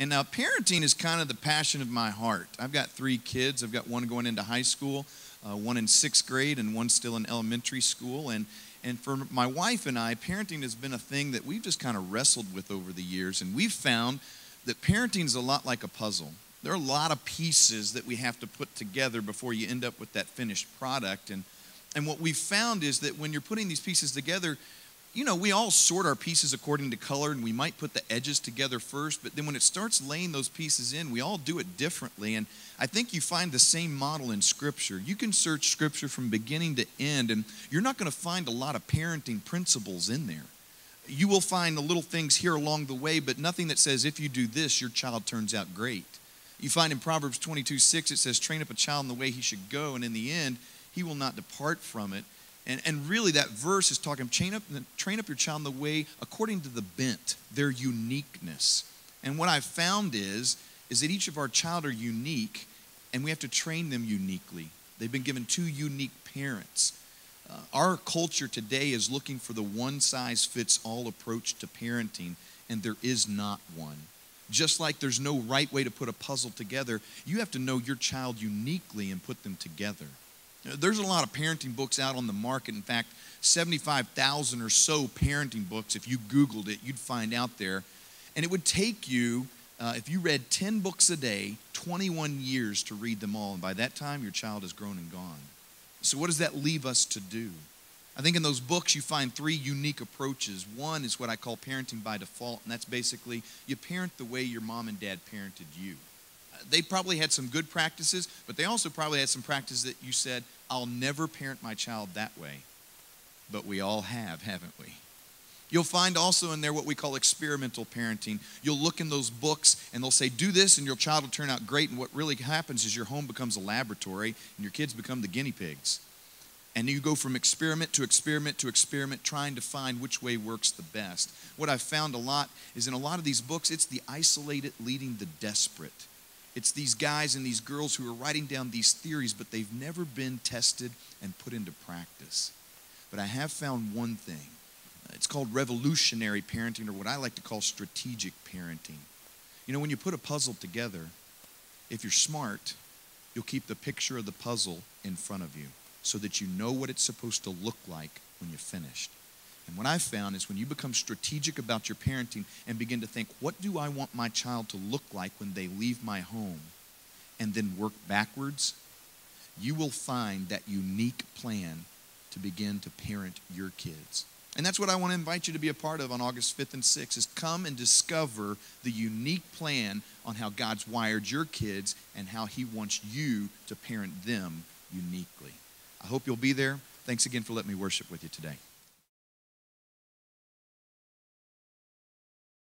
And now parenting is kind of the passion of my heart. I've got 3 kids. I've got one going into high school, one in 6th grade, and one still in elementary school. And for my wife and I, parenting has been a thing that we've just kind of wrestled with over the years. And we've found that parenting is a lot like a puzzle. There are a lot of pieces that we have to put together before you end up with that finished product. And what we've found is that when you're putting these pieces together, you know, we all sort our pieces according to color, and we might put the edges together first, but then when it starts laying those pieces in, we all do it differently. And I think you find the same model in Scripture. You can search Scripture from beginning to end, and you're not going to find a lot of parenting principles in there. You will find the little things here along the way, but nothing that says if you do this, your child turns out great. You find in Proverbs 22:6, it says, train up a child in the way he should go, and in the end, he will not depart from it. And really that verse is talking, train up your child in the way according to the bent, their uniqueness. And what I've found is that each of our child are unique, and we have to train them uniquely. They've been given 2 unique parents. Our culture today is looking for the one-size-fits-all approach to parenting, and there is not one. Just like there's no right way to put a puzzle together, you have to know your child uniquely and put them together. There's a lot of parenting books out on the market. In fact, 75,000 or so parenting books, if you Googled it, you'd find out there. And it would take you, if you read 10 books a day, 21 years to read them all. And by that time, your child is grown and gone. So what does that leave us to do? I think in those books you find 3 unique approaches. One is what I call parenting by default, and that's basically you parent the way your mom and dad parented you. They probably had some good practices, but they also probably had some practices that you said, I'll never parent my child that way. But we all have, haven't we? You'll find also in there what we call experimental parenting. You'll look in those books and they'll say, do this and your child will turn out great. And what really happens is your home becomes a laboratory and your kids become the guinea pigs. And you go from experiment to experiment to experiment, trying to find which way works the best. What I've found a lot is in a lot of these books, it's the isolated leading the desperate. It's these guys and these girls who are writing down these theories, but they've never been tested and put into practice. But I have found one thing. It's called revolutionary parenting, or what I like to call strategic parenting. You know, when you put a puzzle together, if you're smart, you'll keep the picture of the puzzle in front of you so that you know what it's supposed to look like when you're finished. And what I've found is when you become strategic about your parenting and begin to think, what do I want my child to look like when they leave my home, and then work backwards, you will find that unique plan to begin to parent your kids. And that's what I want to invite you to be a part of on August 5th and 6th, is come and discover the unique plan on how God's wired your kids and how He wants you to parent them uniquely. I hope you'll be there. Thanks again for letting me worship with you today.